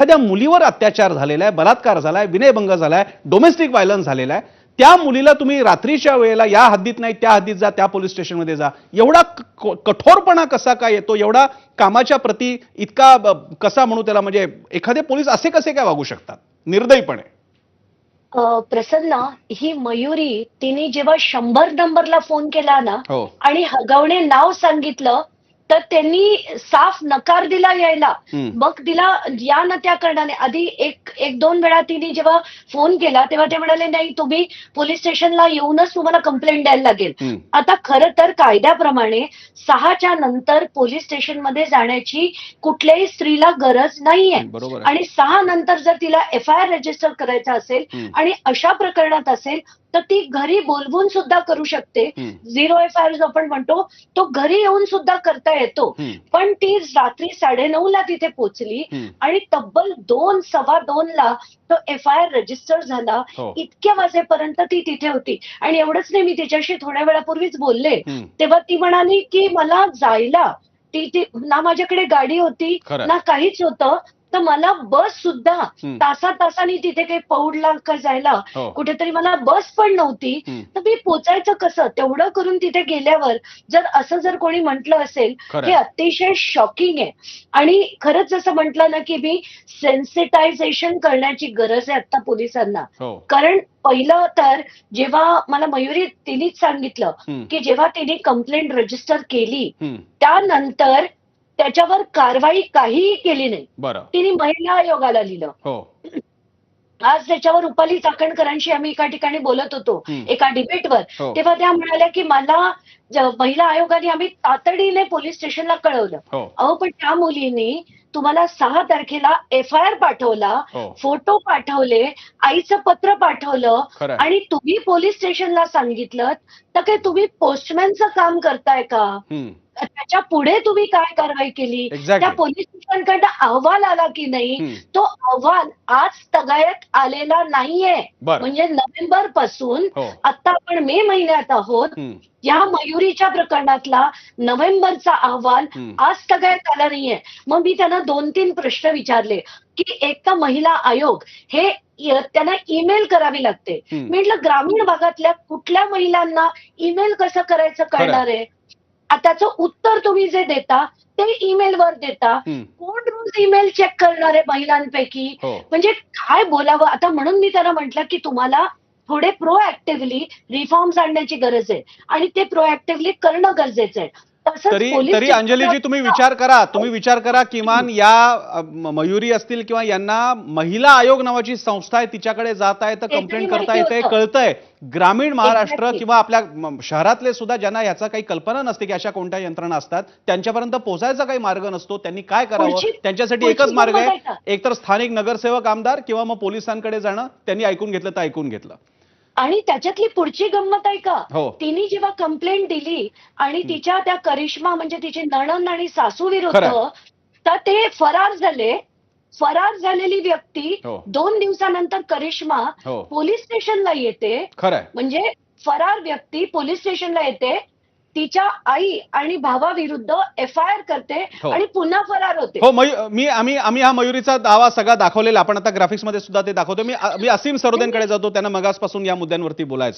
एखाद्या मुलीवर अत्याचार झालेला आहे, बलात्कार झालाय, विनयभंग झालाय, डोमेस्टिक व्हायलन्स झालेला आहे, त्या मुलीला तुम्ही रात्रीच्या वेळेला या हद्दीत नाही त्या हद्दीत जा, त्या पोलीस स्टेशनमध्ये जा, एवढा कठोरपणा कसा काय येतो? एवढा कामाच्या प्रती इतका कसा म्हणू त्याला, म्हणजे एखादे पोलीस असे कसे काय वागू शकतात निर्दयीपणे? प्रसन्न, ही मयुरी तिने जेव्हा 100 नंबरला फोन केला ना हो. आणि हगवणे नाव सांगितलं, तर त्यांनी साफ नकार दिला यायला. मग तिला या ना त्या कारणाने आधी एक दोन वेळा तिने जेव्हा फोन केला तेव्हा ते म्हणाले, नाही तुम्ही पोलीस स्टेशनला येऊनच तुम्हाला कंप्लेंट द्यायला लागेल. आता खरं तर कायद्याप्रमाणे 6च्या नंतर पोलीस स्टेशनमध्ये जाण्याची कुठल्याही स्त्रीला गरज नाहीये. आणि 6 नंतर जर तिला FIR रजिस्टर करायचा असेल आणि अशा प्रकरणात असेल तर ती घरी बोलवून सुद्धा करू शकते. 0 FIR जो आपण म्हणतो तो घरी येऊन सुद्धा करता येतो. पण ती रात्री 9:30ला तिथे पोहोचली आणि तब्बल 2-2:15ला तो FIR रजिस्टर झाला. इतक्या वाजेपर्यंत ती तिथे होती. आणि एवढंच नाही, मी तिच्याशी थोड्या वेळापूर्वीच बोलले तेव्हा ती म्हणाली की मला जायला ती ना माझ्याकडे गाडी होती ना काहीच होतं, तर मला बस सुद्धा तासातासांनी तिथे काही पौडला का जायला कुठेतरी मला बस पण नव्हती, तर मी पोचायचं कसं? तेवढं करून तिथे गेल्यावर जर कोणी म्हटलं असेल, हे अतिशय शॉकिंग आहे. आणि खरंच जसं म्हटलं ना की मी सेन्सिटायझेशन करण्याची गरज आहे आता पोलिसांना. कारण पहिलं तर जेव्हा मला मयुरी तिनेच सांगितलं की जेव्हा तिने कंप्लेंट रजिस्टर केली त्यानंतर त्याच्यावर कारवाई काहीही केली नाही. तिने महिला आयोगाला लिहिलं. आज त्याच्यावर रुपाली चाकणकरांशी आम्ही एका ठिकाणी बोलत होतो एका डिबेटवर, तेव्हा त्या म्हणाल्या की मला महिला आयोगाने आम्ही तातडीने पोलीस स्टेशनला कळवलं. अहो पण त्या मुलीने तुम्हाला 6 तारखेला FIR पाठवला, फोटो पाठवले, आईचं पत्र पाठवलं आणि तुम्ही पोलीस स्टेशनला सांगितलं, तर काय तुम्ही पोस्टमॅनचं काम करताय का? त्याच्या पुढे तुम्ही काय कारवाई केली? त्या पोलीस स्टेशनकडनं अहवाल आला की नाही? तो अहवाल आज तगायत आलेला नाहीये. म्हणजे नोव्हेंबर पासून आता आपण मे महिन्यात आहोत. या मयुरीच्या प्रकरणातला नोव्हेंबरचा अहवाल आज तगायत आला नाहीये. मग मी त्यांना 2-3 प्रश्न विचारले की एक तर महिला आयोग हे त्यांना ईमेल करावी लागते. म्हटलं ग्रामीण भागातल्या कुठल्या महिलांना ईमेल कसं करायचं कळणार आहे? त्याचं उत्तर तुम्ही जे देता ते ईमेलवर देता. कोण रोज ईमेल चेक करणार आहे महिलांपैकी? म्हणजे काय बोलावं आता. म्हणून मी त्यांना म्हटलं की तुम्हाला थोडे प्रोएक्टिव्हली रिफॉर्म्स आणण्याची गरज आहे आणि ते प्रोएक्टिव्हली करणं गरजेचं आहे. तरी अंजलीजी तुम्ही विचार करा किमान या मयुरी असतील किंवा यांना महिला आयोग नावाची संस्था आहे, तिच्याकडे जात आहे तर कंप्लेंट करता येते, कळतंय. ग्रामीण महाराष्ट्र किंवा आपल्या शहरातले सुद्धा ज्यांना याचा काही कल्पना नसते की अशा कोणत्या यंत्रणा असतात, त्यांच्यापर्यंत पोहोचायचा काही मार्ग नसतो. त्यांनी काय करावं? त्यांच्यासाठी एकच मार्ग आहे, एकतर स्थानिक नगरसेवक, आमदार किंवा मग पोलिसांकडे जाणं. त्यांनी ऐकून घेतलं तर ऐकून घेतलं. आणि त्याच्यातली पुढची गंमत आहे का, तिने जेव्हा कंप्लेंट दिली आणि तिच्या त्या करिश्मा म्हणजे तिची नणंद आणि सासू विरुद्ध, तर ते फरार झाले. फरार झालेली व्यक्ती 2 दिवसानंतर करिश्मा पोलीस स्टेशनला येते. म्हणजे फरार व्यक्ती पोलीस स्टेशनला येते, तिच्या आई आणि भावाविरुद्ध FIR करते आणि पुन्हा फरार होते. आम्ही हा मयुरीचा दावा सगळा दाखवलेला. आपण आता ग्राफिक्स मध्ये सुद्धा ते दाखवतो. मी असीम सरोदेंकडे जातो, त्यांना मगासपासून या मुद्द्यांवरती बोलायचं.